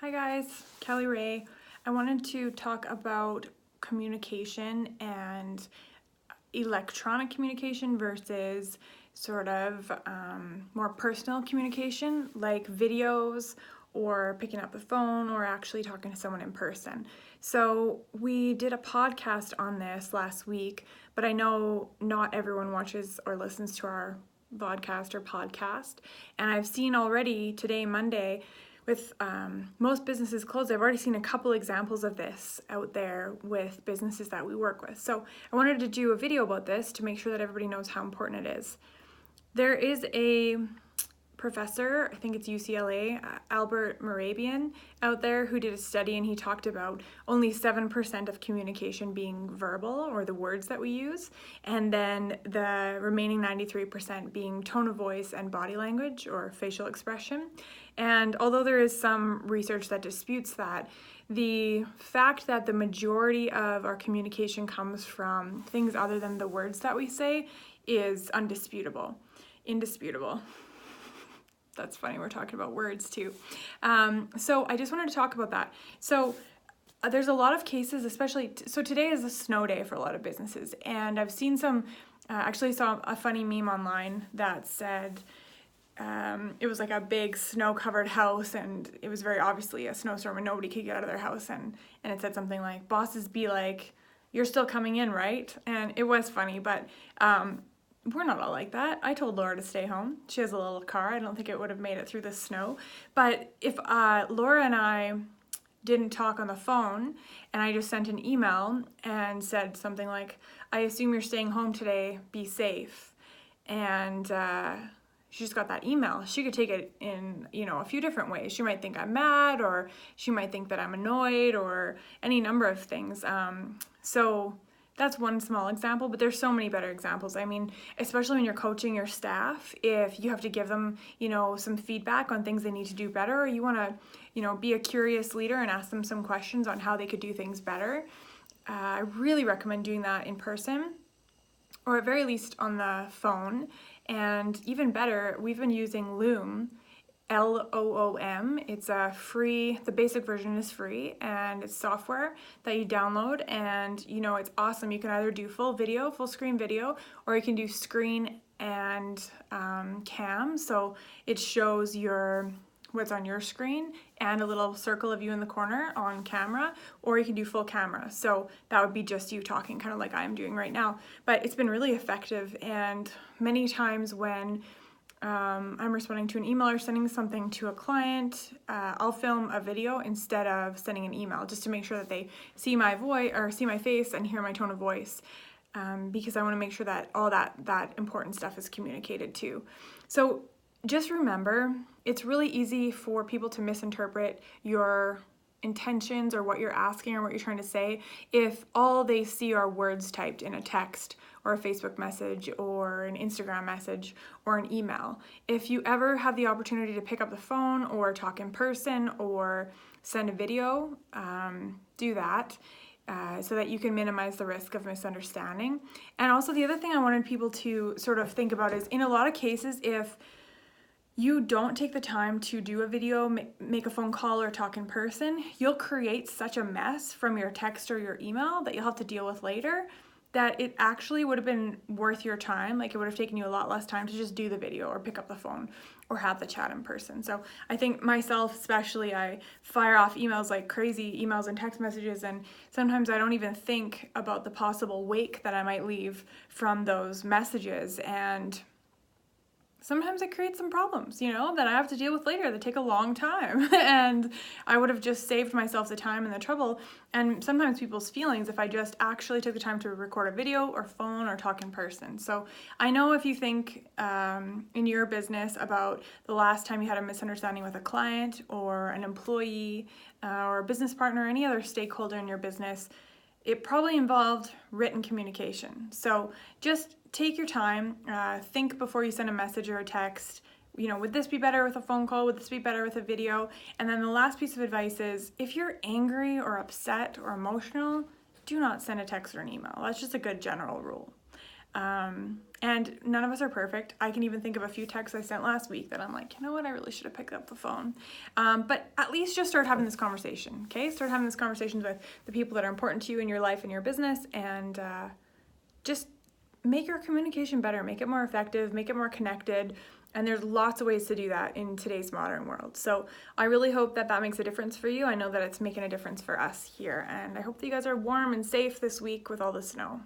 Hi guys, Kelly Ray. I wanted to talk about communication and electronic communication versus sort of more personal communication like videos or picking up the phone or actually talking to someone in person. So we did a podcast on this last week, but I know not everyone watches or listens to our vodcast or podcast. And I've seen already today, Monday, with most businesses closed, I've already seen a couple examples of this out there with businesses that we work with. So I wanted to do a video about this to make sure that everybody knows how important it is. There is a professor, I think it's UCLA, Albert Mehrabian, out there who did a study, and he talked about only 7% of communication being verbal, or the words that we use, and then the remaining 93% being tone of voice and body language or facial expression. And although there is some research that disputes that, the fact that the majority of our communication comes from things other than the words that we say is indisputable. That's funny, we're talking about words too. So I just wanted to talk about that. So there's a lot of cases, especially, so today is a snow day for a lot of businesses, and I've seen some, actually saw a funny meme online that said, it was like a big snow-covered house, and it was very obviously a snowstorm and nobody could get out of their house, and it said something like, bosses be like, you're still coming in, right? And it was funny, but we're not all like that. I told Laura to stay home. She has a little car. I don't think it would have made it through the snow. But if Laura and I didn't talk on the phone and I just sent an email and said something like, I assume you're staying home today, be safe. And she just got that email. She could take it in, a few different ways. She might think I'm mad, or she might think that I'm annoyed, or any number of things. So that's one small example, but there's so many better examples. I mean, especially when you're coaching your staff, if you have to give them, some feedback on things they need to do better, or you want to, be a curious leader and ask them some questions on how they could do things better, I really recommend doing that in person, or at very least on the phone. And even better, we've been using Loom, Loom. It's a free, the basic version is free, and it's software that you download, and it's awesome. You can either do full video, full screen video, or you can do screen and cam, so it shows what's on your screen and a little circle of you in the corner on camera, or you can do full camera. So that would be just you talking, kind of like I'm doing right now. But it's been really effective, and many times when I'm responding to an email or sending something to a client, I'll film a video instead of sending an email, just to make sure that they see my voice or see my face and hear my tone of voice, because I want to make sure that all that important stuff is communicated too. So just remember, it's really easy for people to misinterpret your intentions or what you're asking or what you're trying to say if all they see are words typed in a text or a Facebook message or an Instagram message or an email. If you ever have the opportunity to pick up the phone or talk in person or send a video, do that. So that you can minimize the risk of misunderstanding. And also the other thing I wanted people to sort of think about is, in a lot of cases, if you don't take the time to do a video, make a phone call, or talk in person, you'll create such a mess from your text or your email that you'll have to deal with later, that it actually would have been worth your time. Like, it would have taken you a lot less time to just do the video or pick up the phone or have the chat in person. So I think myself especially, I fire off emails like crazy, emails and text messages, and sometimes I don't even think about the possible wake that I might leave from those messages, and sometimes it creates some problems, that I have to deal with later that take a long time. And I would have just saved myself the time and the trouble, and sometimes people's feelings, if I just actually took the time to record a video or phone or talk in person. So I know if you think in your business about the last time you had a misunderstanding with a client or an employee or a business partner or any other stakeholder in your business, it probably involved written communication. So just take your time, think before you send a message or a text. Would this be better with a phone call? Would this be better with a video? And then the last piece of advice is, if you're angry or upset or emotional, do not send a text or an email. That's just a good general rule. And none of us are perfect. I can even think of a few texts I sent last week that I'm like, you know what, I really should have picked up the phone. But at least just start having this conversation, okay? Start having this conversations with the people that are important to you in your life and your business, and just make your communication better, make it more effective, make it more connected. And there's lots of ways to do that in today's modern world. So I really hope that that makes a difference for you. I know that it's making a difference for us here. And I hope that you guys are warm and safe this week with all the snow.